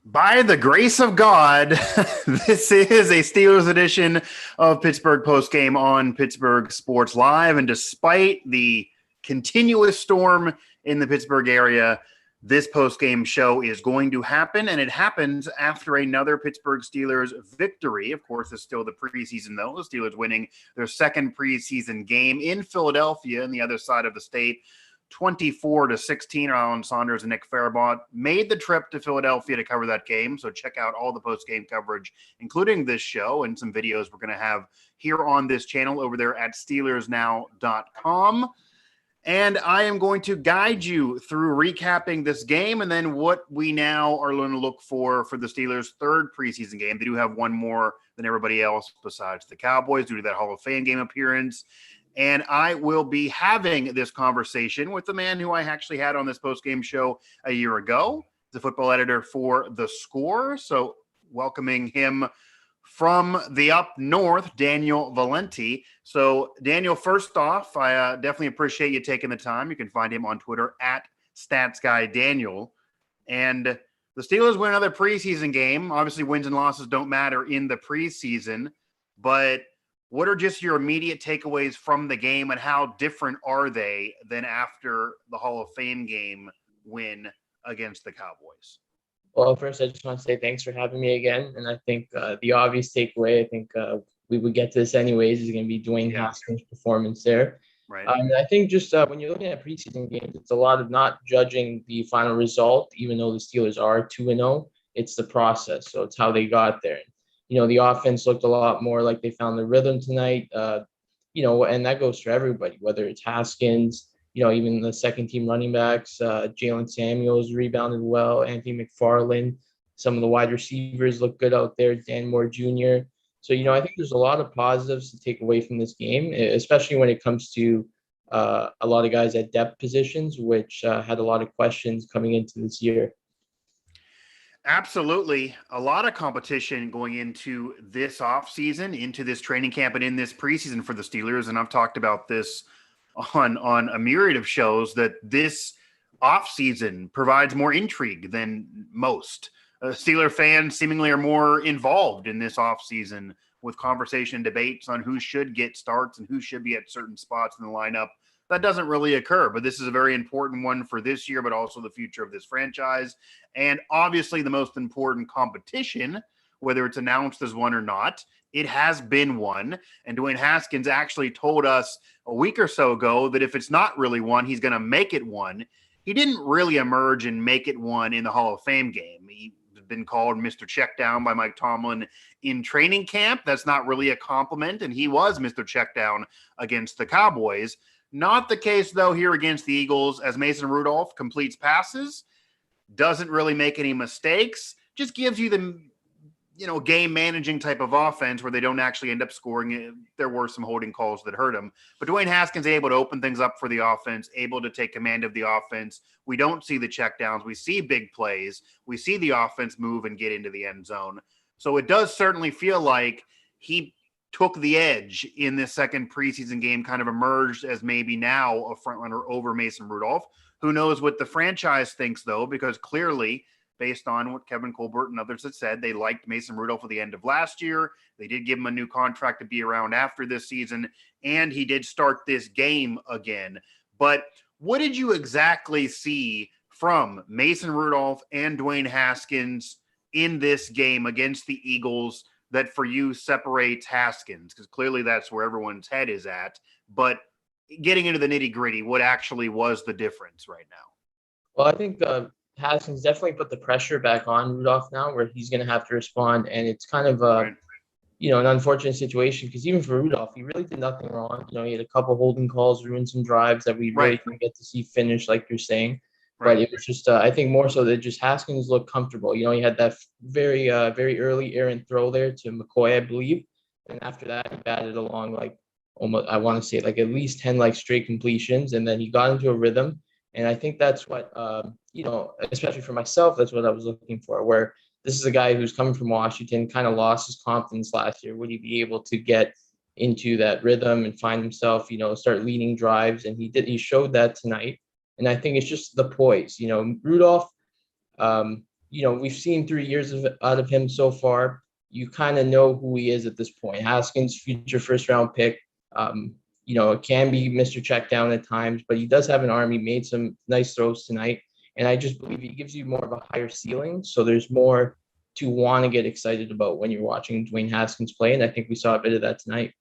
By the grace of God, this is a Steelers edition of Pittsburgh Postgame on Pittsburgh Sports Live. And despite the continuous storm in the Pittsburgh area, this postgame show is going to happen, and it happens after another Pittsburgh Steelers victory. Of course, it's still the preseason, though. The Steelers winning their second preseason game in Philadelphia on the other side of the state. 24-16. Alan Saunders and Nick Farabaugh made the trip to Philadelphia to cover that game. So check out all the post-game coverage, including this show and some videos we're going to have here on this channel over there at SteelersNow.com. And I am going to guide you through recapping this game and then what we now are going to look for the Steelers' third preseason game. They do have one more than everybody else besides the Cowboys due to that Hall of Fame game appearance. And I will be having this conversation with the man who I actually had on this postgame show a year ago, the football editor for The Score. So welcoming him from the up north, Daniel Valente. So Daniel, first off, I definitely appreciate you taking the time. You can find him on Twitter at StatsGuyDaniel. And the Steelers win another preseason game. Obviously, wins and losses don't matter in the preseason, but what are just your immediate takeaways from the game, and how different are they than after the Hall of Fame game win against the Cowboys? Well, first, I just want to say thanks for having me again. And I think the obvious takeaway, I think we would get to this anyways, is going to be Dwayne Haskins' performance there. Right. I think just when you're looking at preseason games, it's a lot of not judging the final result, even though the Steelers are 2-0. It's the process. So it's how they got there. You know, the offense looked a lot more like they found the rhythm tonight, and that goes for everybody, whether it's Haskins, even the second team running backs, Jalen Samuels rebounded well, Anthony McFarland, some of the wide receivers look good out there, Dan Moore Jr. So, I think there's a lot of positives to take away from this game, especially when it comes to a lot of guys at depth positions, which had a lot of questions coming into this year. Absolutely. A lot of competition going into this offseason, into this training camp, and in this preseason for the Steelers. And I've talked about this on a myriad of shows, that this offseason provides more intrigue than most. Steeler fans seemingly are more involved in this offseason with conversation and debates on who should get starts and who should be at certain spots in the lineup. That doesn't really occur, but this is a very important one for this year, but also the future of this franchise. And obviously the most important competition, whether it's announced as one or not, it has been one. And Dwayne Haskins actually told us a week or so ago that if it's not really one, he's going to make it one. He didn't really emerge and make it one in the Hall of Fame game. He's been called Mr. Checkdown by Mike Tomlin in training camp. That's not really a compliment, and he was Mr. Checkdown against the Cowboys. Not the case, though, here against the Eagles, as Mason Rudolph completes passes, doesn't really make any mistakes, just gives you the, game managing type of offense where they don't actually end up scoring. There were some holding calls that hurt him. But Dwayne Haskins able to open things up for the offense, able to take command of the offense. We don't see the checkdowns. We see big plays. We see the offense move and get into the end zone. So it does certainly feel like he took the edge in this second preseason game, kind of emerged as maybe now a frontrunner over Mason Rudolph. Who knows what the franchise thinks, though, because clearly, based on what Kevin Colbert and others had said, they liked Mason Rudolph at the end of last year. They did give him a new contract to be around after this season, and he did start this game again. But what did you exactly see from Mason Rudolph and Dwayne Haskins in this game against the Eagles that for you separates Haskins? Because clearly that's where everyone's head is at. But getting into the nitty-gritty, what actually was the difference right now? Well, I think Haskins definitely put the pressure back on Rudolph now, where he's going to have to respond. And it's kind of an unfortunate situation, because even for Rudolph, he really did nothing wrong. He had a couple holding calls, ruined some drives that we really didn't get to see finish, like you're saying. But it was just, I think more so that just Haskins looked comfortable. He had that very, very early errant throw there to McCoy, I believe. And after that, he batted along almost, I want to say at least 10 straight completions. And then he got into a rhythm. And I think that's what, especially for myself, that's what I was looking for, where this is a guy who's coming from Washington, kind of lost his confidence last year. Would he be able to get into that rhythm and find himself, start leading drives? And he did. He showed that tonight. And I think it's just the poise. Rudolph, we've seen 3 years out of him so far. You kind of know who he is at this point. Haskins, future first round pick. It can be Mr. Checkdown at times, but he does have an arm. He made some nice throws tonight. And I just believe he gives you more of a higher ceiling. So there's more to want to get excited about when you're watching Dwayne Haskins play. And I think we saw a bit of that tonight.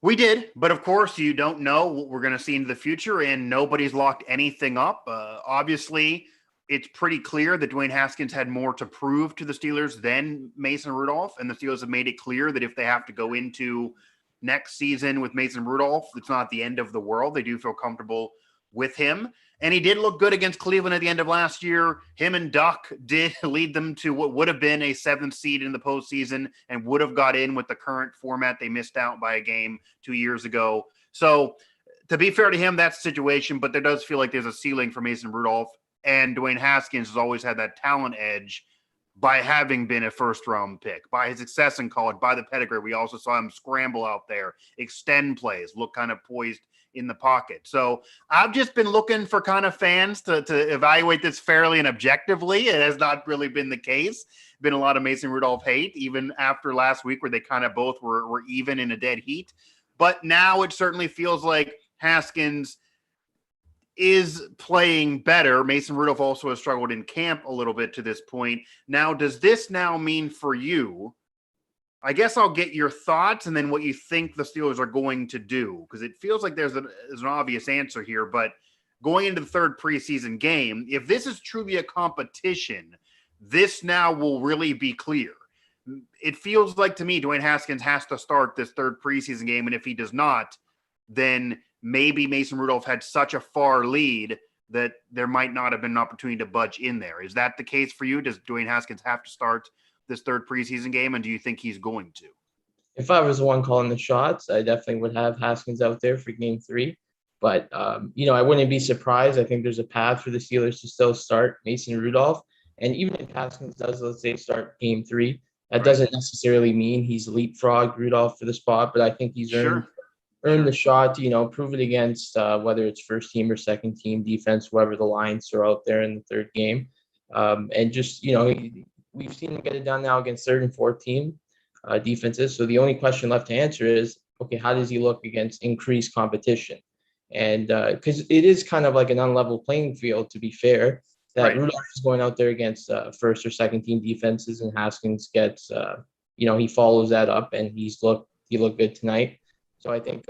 We did, but of course you don't know what we're going to see into the future, and nobody's locked anything up. Obviously, it's pretty clear that Dwayne Haskins had more to prove to the Steelers than Mason Rudolph, and the Steelers have made it clear that if they have to go into next season with Mason Rudolph, it's not the end of the world. They do feel comfortable with him. And he did look good against Cleveland at the end of last year. Him and Duck did lead them to what would have been a 7th seed in the postseason and would have got in with the current format. They missed out by a game 2 years ago. So to be fair to him, that's the situation, but there does feel like there's a ceiling for Mason Rudolph. And Dwayne Haskins has always had that talent edge by having been a first-round pick, by his success in college, by the pedigree. We also saw him scramble out there, extend plays, look kind of poised in the pocket. So I've just been looking for kind of fans to evaluate this fairly and objectively. It has not really been the case. Been a lot of Mason Rudolph hate, even after last week where they kind of both were even in a dead heat. But now it certainly feels like Haskins is playing better. Mason Rudolph also has struggled in camp a little bit to this point. Now, does this now mean for you? I guess I'll get your thoughts and then what you think the Steelers are going to do, because it feels like there's an obvious answer here. But going into the third preseason game, if this is truly a competition, this now will really be clear. It feels like to me Dwayne Haskins has to start this third preseason game, and if he does not, then maybe Mason Rudolph had such a far lead that there might not have been an opportunity to budge in there. Is that the case for you? Does Dwayne Haskins have to start this third preseason game, and do you think he's going to? If I was the one calling the shots, I definitely would have Haskins out there for game 3. But, I wouldn't be surprised. I think there's a path for the Steelers to still start Mason Rudolph. And even if Haskins does, let's say, start game 3, that doesn't necessarily mean he's leapfrogged Rudolph for the spot, but I think he's earned the shot to, prove it against whether it's first team or second team defense, whoever the Lions are out there in the third game. And just, we've seen him get it done now against third and fourth team defenses. So the only question left to answer is, okay, how does he look against increased competition? And because it is kind of like an unlevel playing field, to be fair, that Rudolph is going out there against first or second team defenses, and Haskins gets, he follows that up, and he looked good tonight. So I think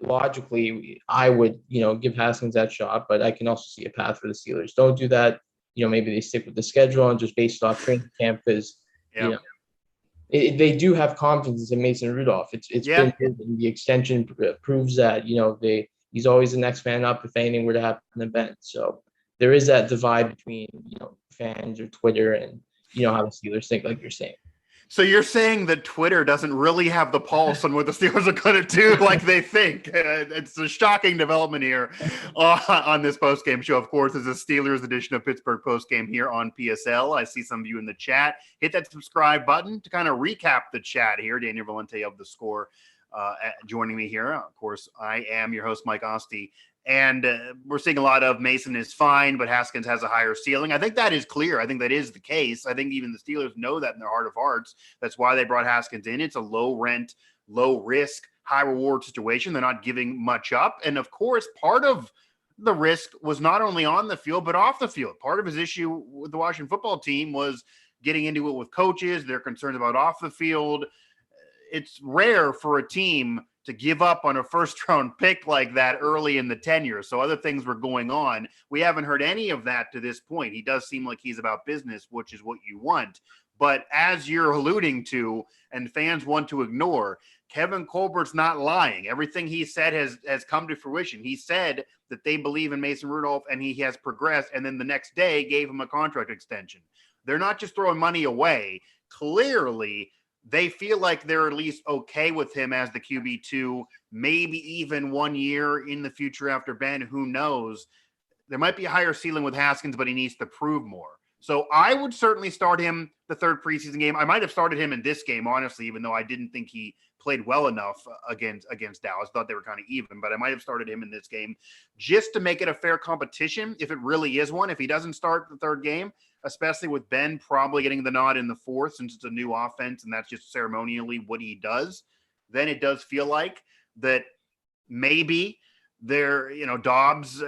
logically, I would, give Haskins that shot, but I can also see a path for the Steelers. Don't do that. Maybe they stick with the schedule and just based off training camp because, they do have confidence in Mason Rudolph. It's been proven. The extension proves that, he's always the next man up if anything were to happen in the bench. So there is that divide between, fans or Twitter and, how the Steelers think, like you're saying. So you're saying that Twitter doesn't really have the pulse on what the Steelers are going to do like they think. It's a shocking development here on this postgame show. Of course, is a Steelers edition of Pittsburgh Postgame here on PSL. I see some of you in the chat. Hit that subscribe button to kind of recap the chat here. Daniel Valente of The Score joining me here. Of course, I am your host, Mike Asti. And we're seeing a lot of Mason is fine, but Haskins has a higher ceiling. I think that is clear. I think that is the case. I think even the Steelers know that in their heart of hearts. That's why they brought Haskins in. It's a low rent, low risk, high reward situation. They're not giving much up. And of course, part of the risk was not only on the field, but off the field. Part of his issue with the Washington football team was getting into it with coaches. They're concerned about off the field. It's rare for a team to give up on a first-round pick like that early in the tenure. So other things were going on. We haven't heard any of that to this point. He does seem like he's about business, which is what you want. But as you're alluding to, and fans want to ignore, Kevin Colbert's not lying. Everything he said has come to fruition. He said that they believe in Mason Rudolph, and he has progressed, and then the next day gave him a contract extension. They're not just throwing money away. Clearly, they feel like they're at least okay with him as the QB2, maybe even 1 year in the future after Ben. Who knows? There might be a higher ceiling with Haskins, but he needs to prove more. So I would certainly start him the third preseason game. I might have started him in this game, honestly, even though I didn't think he played well enough against Dallas. Thought they were kind of even, but I might have started him in this game just to make it a fair competition if it really is one. If he doesn't start the third game, especially with Ben probably getting the nod in the fourth since it's a new offense and that's just ceremonially what he does, then it does feel like that maybe Dobbs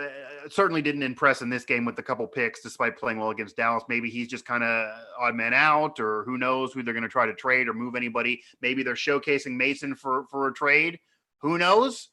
certainly didn't impress in this game with a couple picks despite playing well against Dallas. Maybe he's just kind of odd man out, or who knows who they're going to try to trade or move anybody. Maybe they're showcasing Mason for a trade. Who knows?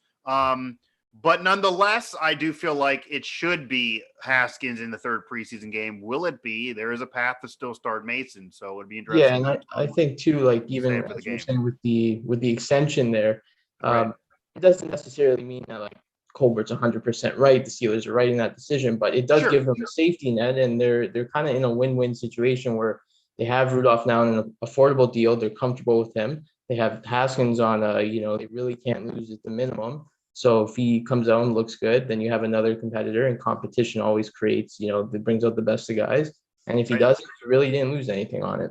But nonetheless, I do feel like it should be Haskins in the third preseason game. Will it be? There is a path to still start Mason, so it'd be interesting. Yeah, and I think too, like even as you're saying with the extension there, right. It doesn't necessarily mean that like Colbert's 100% right. The Steelers are right in that decision, but it does give them a safety net, and they're kind of in a win-win situation where they have Rudolph now in an affordable deal. They're comfortable with him. They have Haskins on they really can't lose at the minimum. So if he comes out and looks good, then you have another competitor, and competition always creates, it brings out the best of guys. And if he doesn't, you really didn't lose anything on it.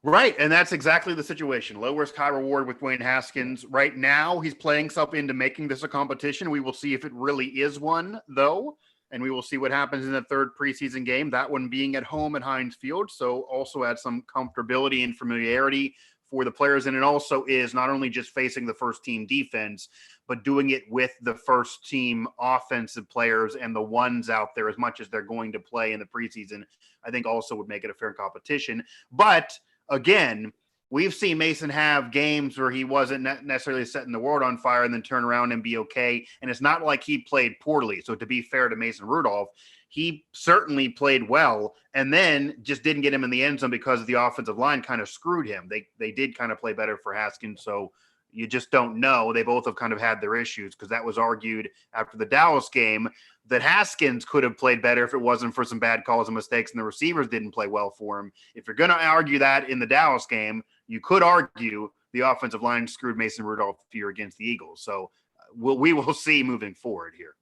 Right, and that's exactly the situation. Low risk, high reward with Dwayne Haskins. Right now, he's playing himself into making this a competition. We will see if it really is one, though, and we will see what happens in the third preseason game, that one being at home at Heinz Field, so also adds some comfortability and familiarity for the players, and it also is not only just facing the first-team defense, but doing it with the first-team offensive players and the ones out there as much as they're going to play in the preseason, I think also would make it a fair competition. But again, we've seen Mason have games where he wasn't necessarily setting the world on fire and then turn around and be okay. And it's not like he played poorly. So to be fair to Mason Rudolph, he certainly played well and then just didn't get him in the end zone because the offensive line kind of screwed him. They did kind of play better for Haskins. So you just don't know. They both have kind of had their issues because that was argued after the Dallas game that Haskins could have played better if it wasn't for some bad calls and mistakes and the receivers didn't play well for him. If you're going to argue that in the Dallas game, you could argue the offensive line screwed Mason Rudolph here against the Eagles. So we will see moving forward here.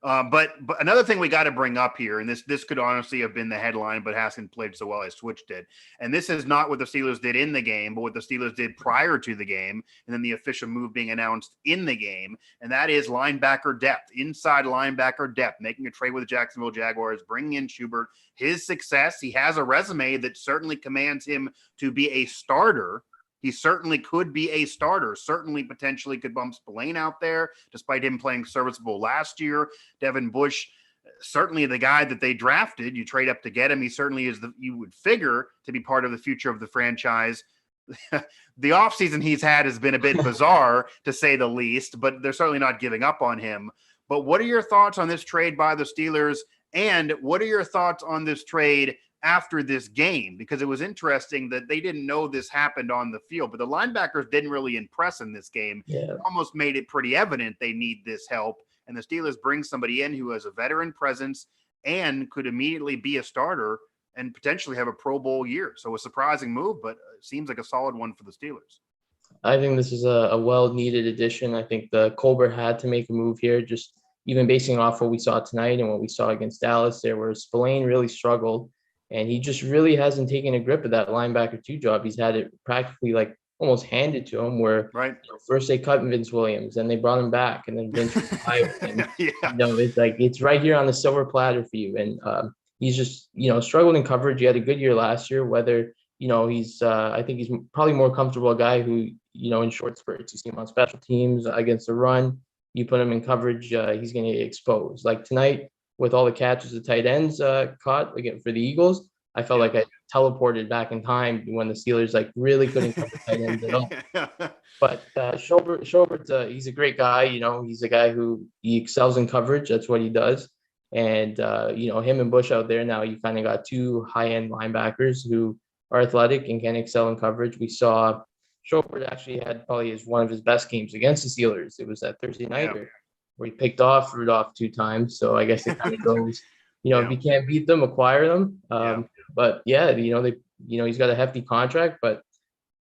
But another thing we got to bring up here, and this could honestly have been the headline, but Haskins played so well I switched it. And this is not what the Steelers did in the game, but what the Steelers did prior to the game, and then the official move being announced in the game, and that is linebacker depth, inside linebacker depth, making a trade with the Jacksonville Jaguars, bringing in Schobert. His success, he has a resume that certainly commands him to be a starter. He certainly could be a starter, certainly potentially could bump Spillane out there, despite him playing serviceable last year. Devin Bush, certainly the guy that they drafted. You trade up to get him. He certainly is, you would figure, to be part of the future of the franchise. The offseason he's had has been a bit bizarre, to say the least, but they're certainly not giving up on him. But what are your thoughts on this trade by the Steelers? And what are your thoughts on this trade after this game? Because it was interesting that they didn't know this happened on the field, but the linebackers didn't really impress in this game. Yeah. It almost made it pretty evident they need this help. And the Steelers bring somebody in who has a veteran presence and could immediately be a starter and potentially have a Pro Bowl year. So a surprising move, but it seems like a solid one for the Steelers. I think this is a well-needed addition. I think the Colbert had to make a move here, just even basing off what we saw tonight and what we saw against Dallas there, where Spillane really struggled. And he just really hasn't taken a grip of that linebacker 2 job. He's had it practically like almost handed to him, where first they cut Vince Williams, then they brought him back, and then Vince retired. And, it's like it's right here on the silver platter for you. And he's just struggled in coverage. He had a good year last year. Whether he's I think he's probably more comfortable a guy who in short spurts. You see him on special teams against the run. You put him in coverage, he's going to get exposed. Like tonight, with all the catches the tight ends caught again for the Eagles, I felt like I teleported back in time when the Steelers really couldn't cover tight ends at all. But Schobert, he's a great guy. He's a guy who he excels in coverage. That's what he does. And him and Bush out there now, you kind of got 2 high-end linebackers who are athletic and can excel in coverage. We saw Schobert actually had probably one of his best games against the Steelers. It was that Thursday night where he picked off Rudolph 2 times. So I guess it kind of goes, if you can't beat them, acquire them. But he's got a hefty contract, but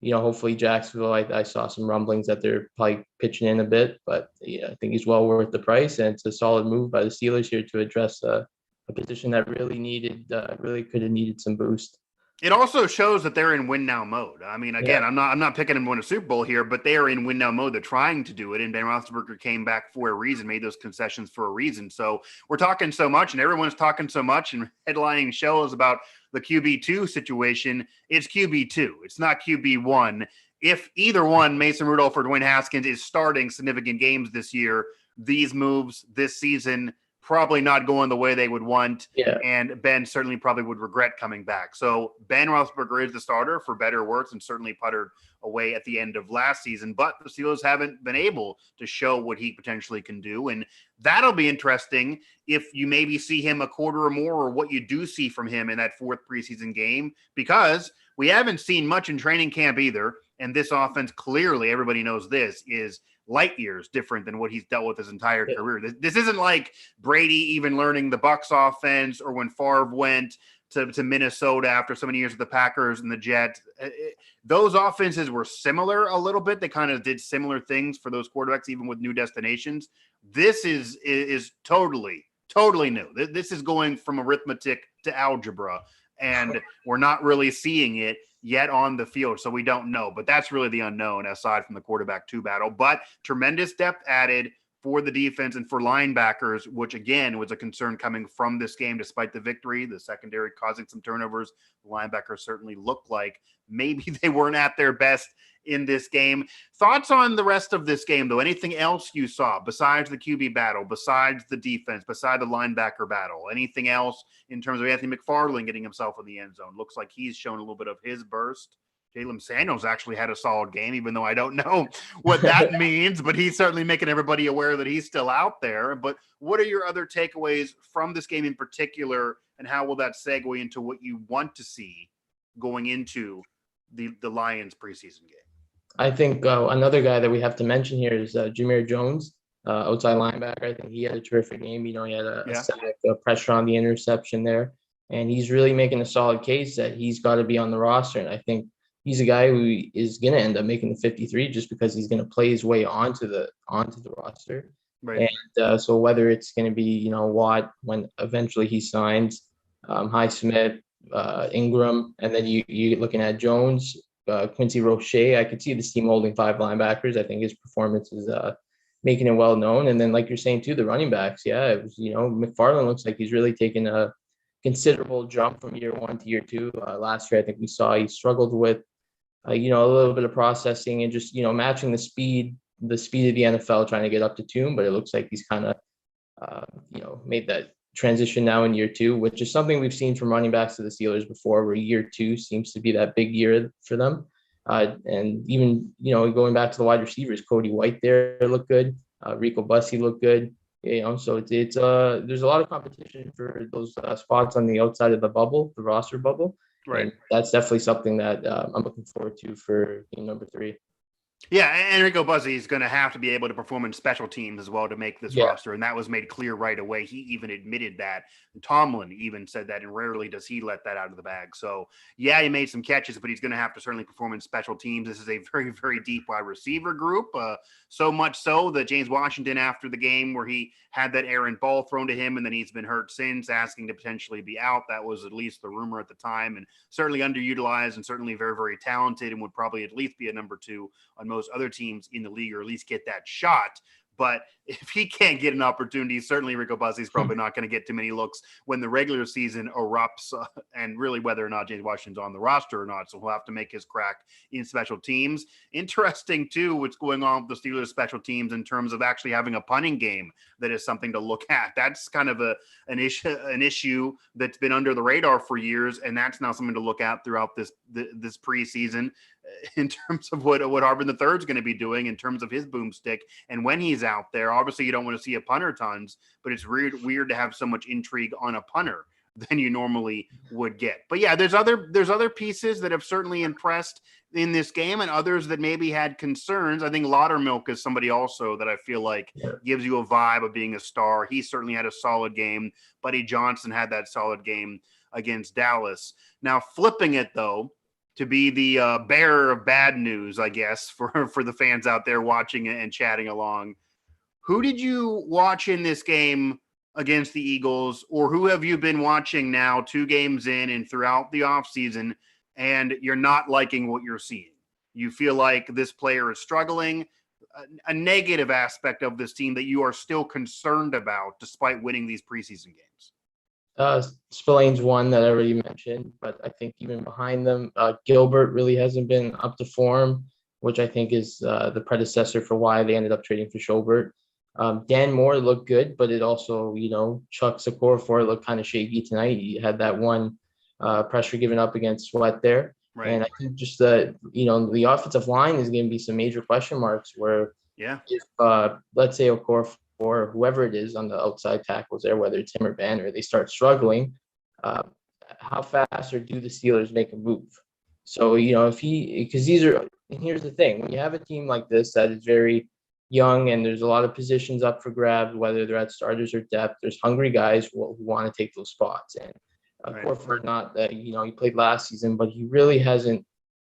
hopefully Jacksonville, I saw some rumblings that they're probably pitching in a bit, but I think he's well worth the price, and it's a solid move by the Steelers here to address a position that really could have needed some boost. It also shows that they're in win now mode. I mean, again, Yeah. I'm not picking them to win a Super Bowl here, but they are in win now mode. They're trying to do it, and Ben Roethlisberger came back for a reason, made those concessions for a reason. So we're talking so much, and everyone's talking so much, and headlining shows about the QB2 situation. It's QB2. It's not QB1. If either one, Mason Rudolph or Dwayne Haskins, is starting significant games this year, these moves this season probably not going the way they would want. Yeah. And Ben certainly probably would regret coming back. So Ben Roethlisberger is the starter for better or worse, and certainly puttered away at the end of last season. But the Steelers haven't been able to show what he potentially can do. And that'll be interesting if you maybe see him a quarter or more, or what you do see from him in that fourth preseason game, because we haven't seen much in training camp either. And this offense, clearly, everybody knows this, is light years different than what he's dealt with his entire career. This isn't like Brady even learning the Bucs offense, or when Favre went to Minnesota after so many years with the Packers and the Jets. Those offenses were similar a little bit. They kind of did similar things for those quarterbacks, even with new destinations. This is totally new. This is going from arithmetic to algebra, and we're not really seeing it yet on the field, so we don't know. But that's really the unknown, aside from the quarterback two battle. But tremendous depth added for the defense and for linebackers, which again was a concern coming from this game. Despite the victory, the secondary causing some turnovers, the linebackers certainly looked like maybe they weren't at their best in this game. Thoughts on the rest of this game, though? Anything else you saw besides the QB battle, besides the defense, beside the linebacker battle? Anything else in terms of Anthony McFarland getting himself in the end zone? Looks like he's shown a little bit of his burst. Jalen Samuels actually had a solid game, even though I don't know what that means, but he's certainly making everybody aware that he's still out there. But what are your other takeaways from this game in particular, and how will that segue into what you want to see going into the Lions preseason game? I think another guy that we have to mention here is Jameer Jones, outside linebacker. I think he had a terrific game. He had a static pressure on the interception there, and he's really making a solid case that he's got to be on the roster. And I think he's a guy who is going to end up making the 53 just because he's going to play his way onto the roster. Right. And so whether it's going to be, Watt when eventually he signs, Highsmith, Ingram, and then you're looking at Jones, Quincy Roche. I could see this team holding 5 linebackers. I think his performance is making it well known. And then, like you're saying too, the running backs. Yeah, it was, McFarland looks like he's really taken a considerable jump from year 1 to year 2. Last year, I think we saw he struggled with, a little bit of processing and just, matching the speed of the NFL, trying to get up to tune. But it looks like he's kind of, made that transition now in year 2, which is something we've seen from running backs to the Steelers before, where year 2 seems to be that big year for them. And even, going back to the wide receivers, Cody White there looked good. Rico Bussey looked good. So it's there's a lot of competition for those spots on the outside of the bubble, the roster bubble. Right. And that's definitely something that I'm looking forward to for game number 3. Yeah, Enrico Buzzi is going to have to be able to perform in special teams as well to make this roster, and that was made clear right away. He even admitted that. And Tomlin even said that, and rarely does he let that out of the bag. So, yeah, he made some catches, but he's going to have to certainly perform in special teams. This is a very, very deep wide receiver group, so much so that James Washington, after the game where he had that errant ball thrown to him, and then he's been hurt since, asking to potentially be out. That was at least the rumor at the time, and certainly underutilized and certainly very, very talented, and would probably at least be a number 2 on most other teams in the league, or at least get that shot. But if he can't get an opportunity, certainly Rico Bussey is probably not going to get too many looks when the regular season erupts, and really whether or not James Washington's on the roster or not. So he'll have to make his crack in special teams. Interesting, too, what's going on with the Steelers special teams in terms of actually having a punting game that is something to look at. That's kind of an issue that's been under the radar for years, and that's now something to look at throughout this preseason in terms of what Harbin III is going to be doing in terms of his boomstick and when he's out there. Obviously, you don't want to see a punter tons, but it's weird to have so much intrigue on a punter than you normally would get. But yeah, there's other pieces that have certainly impressed in this game, and others that maybe had concerns. I think Laudermilk is somebody also that I feel like gives you a vibe of being a star. He certainly had a solid game. Buddy Johnson had that solid game against Dallas. Now, flipping it though, to be the bearer of bad news, I guess, for the fans out there watching and chatting along. Who did you watch in this game against the Eagles, or who have you been watching now 2 games in and throughout the offseason, and you're not liking what you're seeing? You feel like this player is struggling, a negative aspect of this team that you are still concerned about despite winning these preseason games? Spillane's one that I already mentioned, but I think even behind them, Gilbert really hasn't been up to form, which I think is the predecessor for why they ended up trading for Schobert. Dan Moore looked good, but it also, Chuck Secor looked kind of shaky tonight. He had that one pressure given up against Sweat there. Right. And I think just the offensive line is going to be some major question marks where if, let's say, Okorafor or whoever it is on the outside tackles there, whether it's him or Banner, they start struggling, how fast or do the Steelers make a move? So, because here's the thing, when you have a team like this that is very young and there's a lot of positions up for grabs, whether they're at starters or depth, there's hungry guys who want to take those spots. And Corford, he played last season, but he really hasn't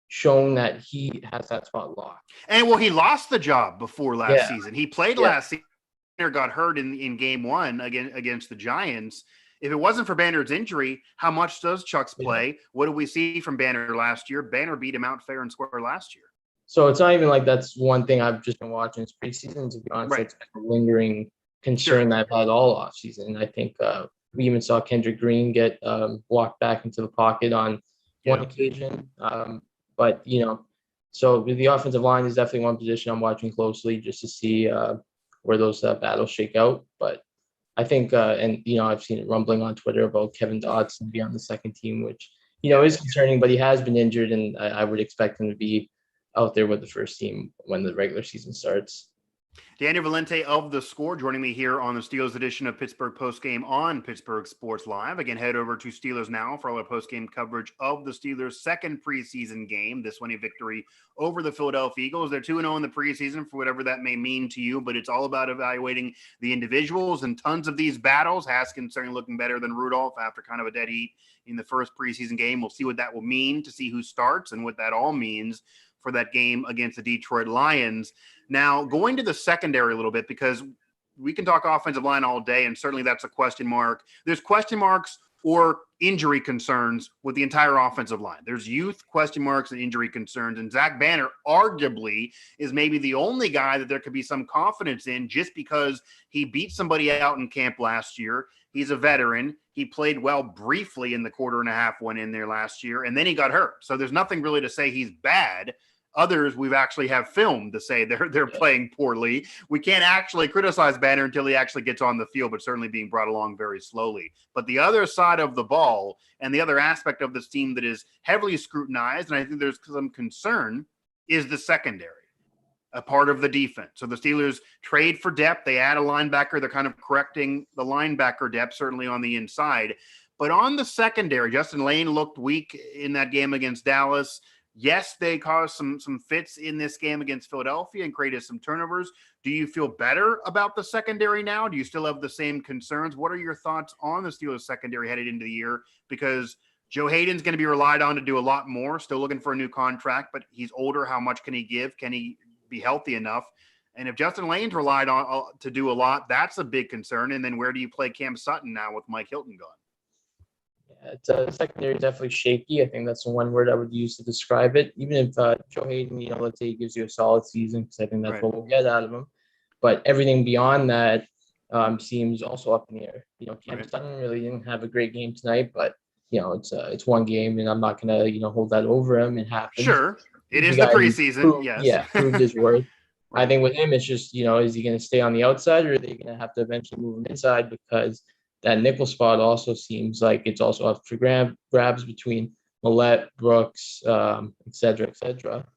shown that he has that spot locked. And he lost the job before last season. He played last season. Banner got hurt in game 1 against the Giants. If it wasn't for Banner's injury, how much does Chuck's play? Yeah. What did we see from Banner last year? Banner beat him out fair and square last year. So it's not even like that's one thing I've just been watching this preseason. To be honest, it's been a lingering concern that I've had all offseason. I think we even saw Kendrick Green get walked back into the pocket on one occasion. But, so the offensive line is definitely one position I'm watching closely just to see where those battles shake out. But I think, I've seen it rumbling on Twitter about Kevin Dodson be on the second team, which, is concerning, but he has been injured, and I would expect him to be out there with the first team when the regular season starts. Daniel Valente of The Score joining me here on the Steelers edition of Pittsburgh Postgame on Pittsburgh Sports Live. Again, head over to Steelers Now for all our postgame coverage of the Steelers' second preseason game. This one a victory over the Philadelphia Eagles. They're 2-0 in the preseason for whatever that may mean to you, but it's all about evaluating the individuals and tons of these battles. Haskins certainly looking better than Rudolph after kind of a dead heat in the first preseason game. We'll see what that will mean to see who starts and what that all means for that game against the Detroit Lions. Now, going to the secondary a little bit, because we can talk offensive line all day, and certainly that's a question mark. There's question marks or injury concerns with the entire offensive line. There's youth question marks and injury concerns, and Zach Banner arguably is maybe the only guy that there could be some confidence in just because he beat somebody out in camp last year. He's a veteran. He played well briefly in the quarter and a half one in there last year, and then he got hurt. So there's nothing really to say he's bad. Others we've actually have filmed to say they're playing poorly. We can't actually criticize Banner until he actually gets on the field, but certainly being brought along very slowly. But the other side of the ball and the other aspect of this team that is heavily scrutinized, and I think there's some concern, is the secondary, a part of the defense. So the Steelers trade for depth. They add a linebacker. They're kind of correcting the linebacker depth, certainly on the inside. But on the secondary, Justin Lane looked weak in that game against Dallas. Yes, they caused some fits in this game against Philadelphia and created some turnovers. Do you feel better about the secondary now? Do you still have the same concerns? What are your thoughts on the Steelers secondary headed into the year? Because Joe Hayden's going to be relied on to do a lot more, still looking for a new contract, but he's older. How much can he give? Can he be healthy enough? And if Justin Lane's relied on to do a lot, that's a big concern. And then where do you play Cam Sutton now with Mike Hilton gone? It's secondary is definitely shaky. I think that's the one word I would use to describe it. Even if Joe Hayden, let's say he gives you a solid season, because I think that's what we'll get out of him. But everything beyond that seems also up in the air. Cam Sutton really didn't have a great game tonight, but it's one game, and I'm not gonna hold that over him. It happens. Sure, it is the preseason. Proved his worth. I think with him, it's just is he gonna stay on the outside, or are they gonna have to eventually move him inside, because that nickel spot also seems like it's also up for grabs between Millette, Brooks, et cetera, et cetera.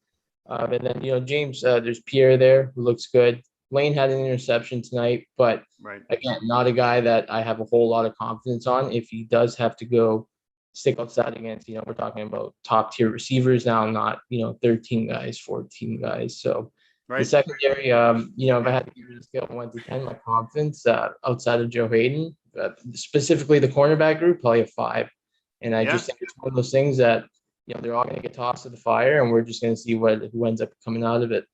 And then, James, there's Pierre there who looks good. Lane had an interception tonight, but again, not a guy that I have a whole lot of confidence on. If he does have to go stick outside against, we're talking about top tier receivers now, not, 13 guys, 14 guys. So the secondary, if I had to give it a scale of 1 to 10, my confidence outside of Joe Hayden, specifically the cornerback group, probably a 5. And I just think it's one of those things that, they're all going to get tossed to the fire, and we're just going to see who ends up coming out of it.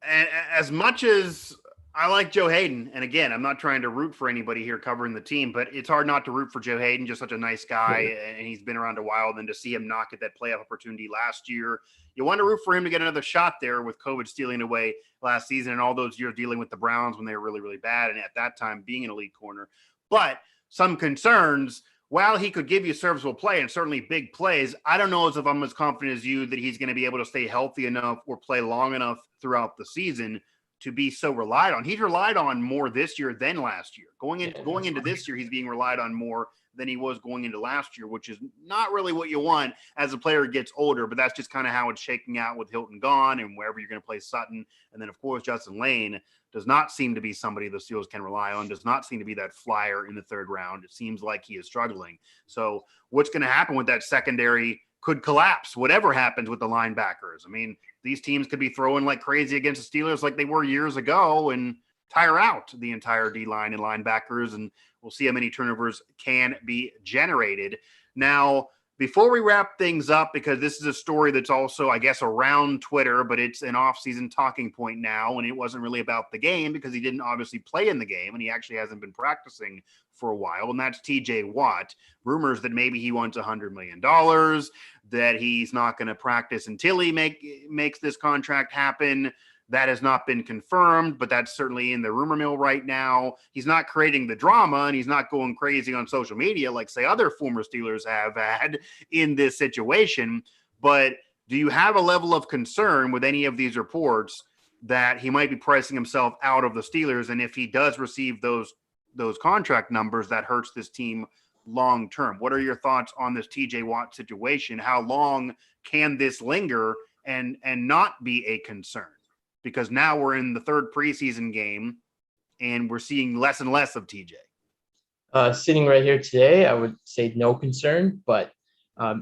And as much as I like Joe Hayden. And again, I'm not trying to root for anybody here covering the team, but it's hard not to root for Joe Hayden, just such a nice guy. Yeah. And he's been around a while. And then to see him not get that playoff opportunity last year, you want to root for him to get another shot there with COVID stealing away last season and all those years dealing with the Browns when they were really, really bad. And at that time being an elite corner. But some concerns, while he could give you serviceable play and certainly big plays, I don't know as if I'm as confident as you that he's going to be able to stay healthy enough or play long enough throughout the season to be so relied on. He's relied on more this year than last year. Going into this year, he's being relied on more than he was going into last year, which is not really what you want as a player gets older, but that's just kind of how it's shaking out with Hilton gone and wherever you're going to play Sutton. And then, of course, Justin Lane does not seem to be somebody the Steelers can rely on, does not seem to be that flyer in the third round. It seems like he is struggling. So what's going to happen with that secondary could collapse, whatever happens with the linebackers. I mean, these teams could be throwing like crazy against the Steelers like they were years ago and tire out the entire D-line and linebackers, and we'll see how many turnovers can be generated. Now, before we wrap things up, because this is a story that's also, I guess, around Twitter, but it's an off-season talking point now, and it wasn't really about the game because he didn't obviously play in the game, and he actually hasn't been practicing for a while, and that's TJ Watt. Rumors that maybe he wants $100 million, that he's not going to practice until he makes this contract happen. That has not been confirmed, but that's certainly in the rumor mill right now. He's not creating the drama, and he's not going crazy on social media like, say, other former Steelers have had in this situation. But do you have a level of concern with any of these reports that he might be pricing himself out of the Steelers? And if he does receive those contract numbers, that hurts this team long term. What are your thoughts on this TJ Watt situation? How long can this linger and not be a concern? Because now we're in the third preseason game and we're seeing less and less of TJ. Sitting right here today, I would say no concern, but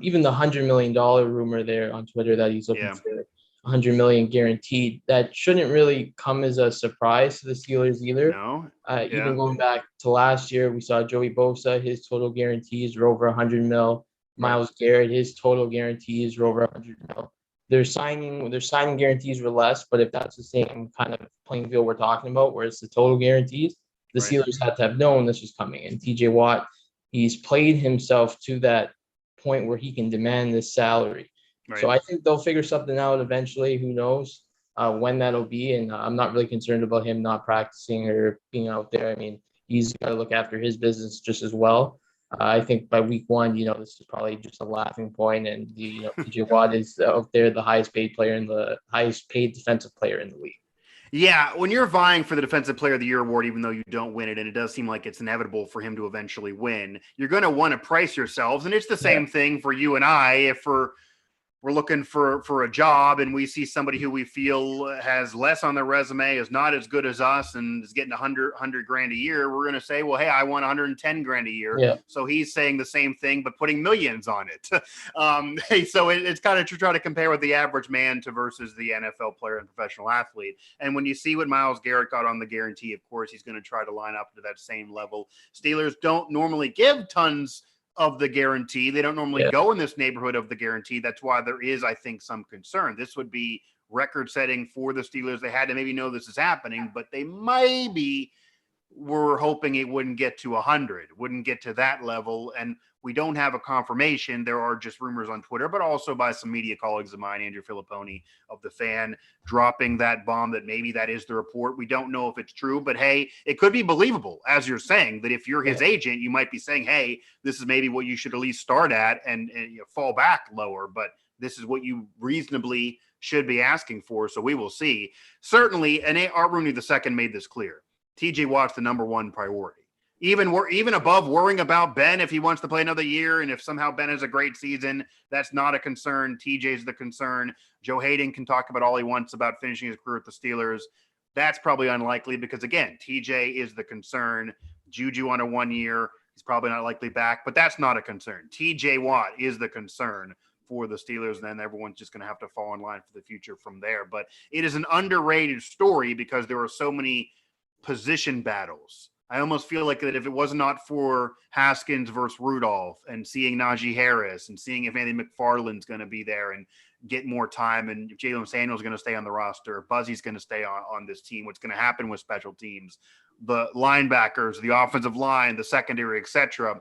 even the $100 million rumor there on Twitter that he's looking for $100 million guaranteed, that shouldn't really come as a surprise to the Steelers either. No. Even going back to last year, we saw Joey Bosa, his total guarantees were over $100 million. Myles Garrett, his total guarantees were over $100 million. Their signing guarantees were less, but if that's the same kind of playing field we're talking about, where it's the total guarantees, the Steelers had to have known this was coming. And TJ Watt, he's played himself to that point where he can demand this salary. Right. So I think they'll figure something out eventually. Who knows when that'll be? And I'm not really concerned about him not practicing or being out there. I mean, he's got to look after his business just as well. I think by week one, this is probably just a laughing point, and TJ Watt is out there the highest paid defensive player in the league. Yeah, when you're vying for the Defensive Player of the Year award, even though you don't win it, and it does seem like it's inevitable for him to eventually win, you're going to want to price yourselves, and it's the same thing for you and I. If we're looking for a job and we see somebody who we feel has less on their resume, is not as good as us, and is getting $100 grand a year, we're going to say, well, hey, I want 110 grand a year. Yeah. So he's saying the same thing, but putting millions on it. So it's kind of to try to compare with the average man versus the NFL player and professional athlete. And when you see what Myles Garrett got on the guarantee, of course, he's going to try to line up to that same level. Steelers don't normally give tons of the guarantee. They don't normally go in this neighborhood of the guarantee. That's why there is, I think, some concern. This would be record setting for the Steelers. They had to maybe know this is happening, but they maybe were hoping it wouldn't get to 100, wouldn't get to that level. And we don't have a confirmation. There are just rumors on Twitter, but also by some media colleagues of mine, Andrew Filipponi of The Fan, dropping that bomb that maybe that is the report. We don't know if it's true, but hey, it could be believable, as you're saying, that if you're his agent, you might be saying, hey, this is maybe what you should at least start at and fall back lower, but this is what you reasonably should be asking for. So we will see. Certainly, and Art Rooney II made this clear. TJ Watt's the number one priority. Even above worrying about Ben if he wants to play another year, and if somehow Ben has a great season, that's not a concern. TJ's the concern. Joe Hayden can talk about all he wants about finishing his career with the Steelers. That's probably unlikely because, again, TJ is the concern. Juju on a 1 year, he's probably not likely back, but that's not a concern. TJ Watt is the concern for the Steelers, and then everyone's just going to have to fall in line for the future from there. But it is an underrated story because there are so many position battles I almost feel like that if it was not for Haskins versus Rudolph and seeing Najee Harris and seeing if Anthony McFarland's going to be there and get more time and if Jalen Samuel's going to stay on the roster, Buzzy's going to stay on this team, what's going to happen with special teams, the linebackers, the offensive line, the secondary, etc.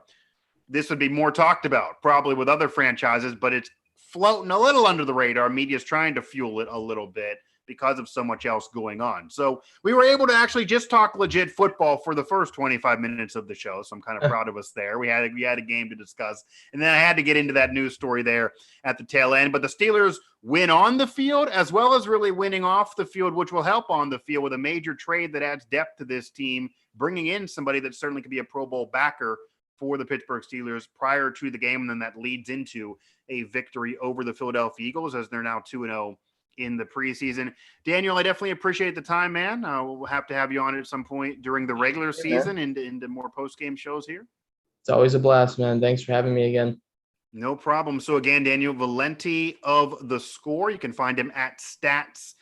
This would be more talked about probably with other franchises, but it's floating a little under the radar. Media's trying to fuel it a little bit because of so much else going on. So we were able to actually just talk legit football for the first 25 minutes of the show. So I'm kind of proud of us there. We had a game to discuss. And then I had to get into that news story there at the tail end. But the Steelers win on the field as well as really winning off the field, which will help on the field with a major trade that adds depth to this team, bringing in somebody that certainly could be a Pro Bowl backer for the Pittsburgh Steelers prior to the game. And then that leads into a victory over the Philadelphia Eagles as they're now 2-0 in the preseason. Daniel, I definitely appreciate the time, man. We'll have to have you on at some point during the regular season and into more post-game shows here. It's always a blast, man. Thanks for having me again. No problem. So again, Daniel Valente of The Score. You can find him at Stats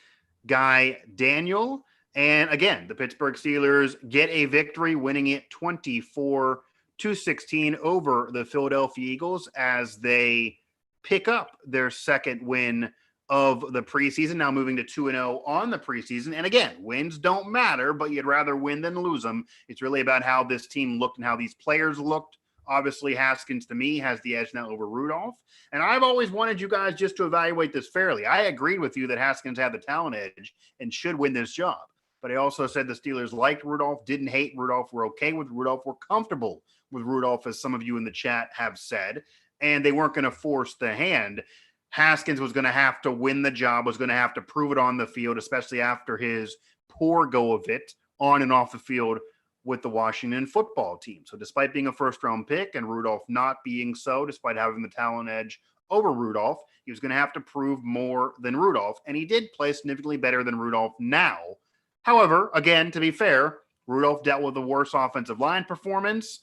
Guy Daniel. And again, the Pittsburgh Steelers get a victory, winning it 24-16 over the Philadelphia Eagles as they pick up their second win of the preseason, now moving to 2-0 on the preseason. And again, wins don't matter, but you'd rather win than lose them. It's really about how this team looked and how these players looked. Obviously, Haskins, to me, has the edge now over Rudolph. And I've always wanted you guys just to evaluate this fairly. I agreed with you that Haskins had the talent edge and should win this job. But I also said the Steelers liked Rudolph, didn't hate Rudolph, were okay with Rudolph, were comfortable with Rudolph, as some of you in the chat have said, and they weren't going to force the hand. Haskins was going to have to win the job, was going to have to prove it on the field, especially after his poor go of it on and off the field with the Washington football team. So despite being a first-round pick and Rudolph not being so, despite having the talent edge over Rudolph, he was going to have to prove more than Rudolph, and he did play significantly better than Rudolph now. However, again, to be fair, Rudolph dealt with a worse offensive line performance.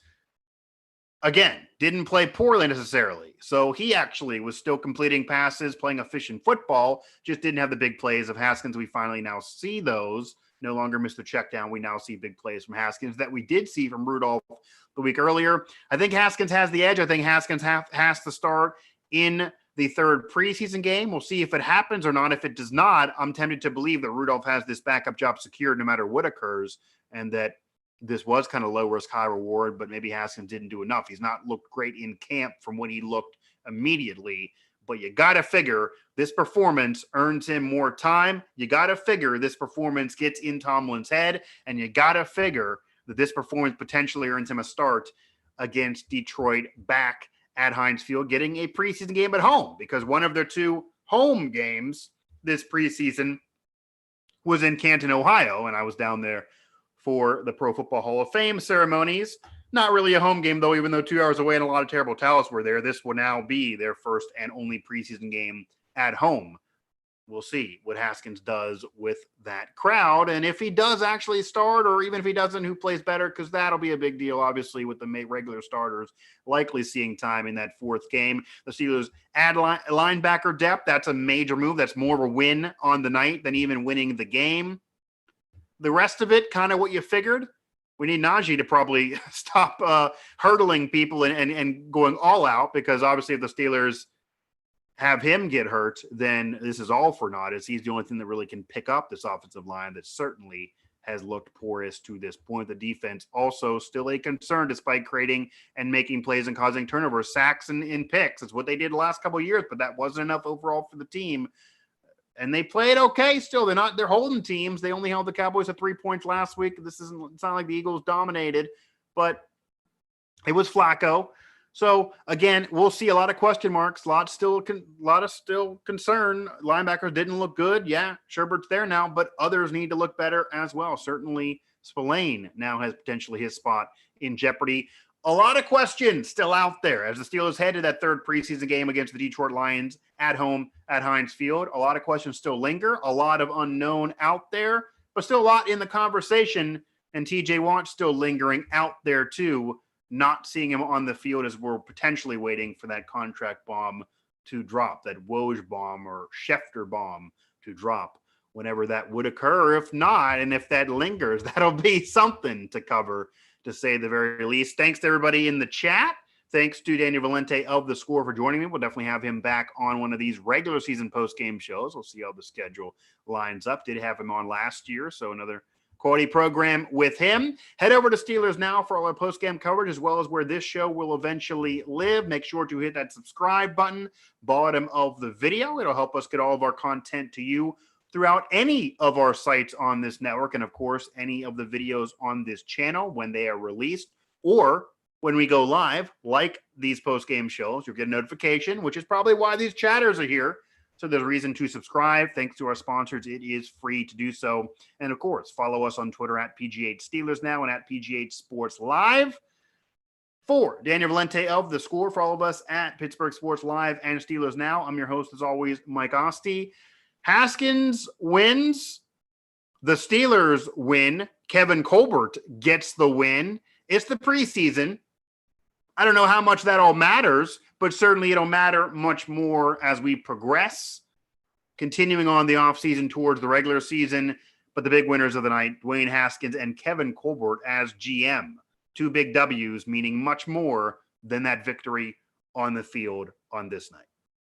Again, didn't play poorly necessarily. So he actually was still completing passes, playing efficient football, just didn't have the big plays of Haskins. We finally now see those. No longer Mr. Checkdown. We now see big plays from Haskins that we did see from Rudolph the week earlier. I think Haskins has the edge. I think Haskins has to start in the third preseason game. We'll see if it happens or not. If it does not, I'm tempted to believe that Rudolph has this backup job secured no matter what occurs, and that this was kind of low risk, high reward, but maybe Haskins didn't do enough. He's not looked great in camp from when he looked immediately, but you got to figure this performance earns him more time. You got to figure this performance gets in Tomlin's head, and you got to figure that this performance potentially earns him a start against Detroit back at Heinz Field, getting a preseason game at home, because one of their two home games this preseason was in Canton, Ohio, and I was down there for the Pro Football Hall of Fame ceremonies. Not really a home game, though, even though 2 hours away and a lot of terrible towels were there. This will now be their first and only preseason game at home. We'll see what Haskins does with that crowd. And if he does actually start, or even if he doesn't, who plays better, because that'll be a big deal, obviously, with the regular starters likely seeing time in that fourth game. The Steelers add linebacker depth. That's a major move. That's more of a win on the night than even winning the game. The rest of it, kind of what you figured. We need Najee to probably stop hurdling people and going all out, because obviously if the Steelers have him get hurt, then this is all for naught, as he's the only thing that really can pick up this offensive line that certainly has looked porous to this point. The defense also still a concern, despite creating and making plays and causing turnovers, sacks and picks. It's what they did the last couple of years, but that wasn't enough overall for the team. And they played okay still. They're holding teams. They only held the Cowboys to 3 points last week. It's not like the Eagles dominated, but it was Flacco. So again, we'll see a lot of question marks, a lot of still concern. Linebackers didn't look good. Yeah, Schobert's there now, but others need to look better as well. Certainly Spillane now has potentially his spot in jeopardy. A lot of questions still out there as the Steelers head to that third preseason game against the Detroit Lions at home at Heinz Field. A lot of questions still linger, a lot of unknown out there, but still a lot in the conversation. And TJ Watt's still lingering out there too, not seeing him on the field as we're potentially waiting for that contract bomb to drop, that Woj bomb or Schefter bomb to drop whenever that would occur. If not, and if that lingers, that'll be something to cover to say the very least. Thanks to everybody in the chat. Thanks to Daniel Valente of The Score for joining me. We'll definitely have him back on one of these regular season post-game shows. We'll see how the schedule lines up. Did have him on last year, so another quality program with him. Head over to Steelers Now for all our post-game coverage, as well as where this show will eventually live. Make sure to hit that subscribe button, bottom of the video. It'll help us get all of our content to you throughout any of our sites on this network, and of course, any of the videos on this channel when they are released, or when we go live, like these post-game shows, you'll get a notification, which is probably why these chatters are here. So there's a reason to subscribe. Thanks to our sponsors, it is free to do so. And of course, follow us on Twitter at PGH Steelers Now and at PGH Sports Live. For Daniel Valente of The Score, for all of us at Pittsburgh Sports Live and Steelers Now, I'm your host, as always, Mike Asti. Haskins wins. The Steelers win. Kevin Colbert gets the win. It's the preseason. I don't know how much that all matters, but certainly it'll matter much more as we progress, continuing on the offseason towards the regular season. But the big winners of the night, Dwayne Haskins and Kevin Colbert as GM. Two big W's, meaning much more than that victory on the field on this night.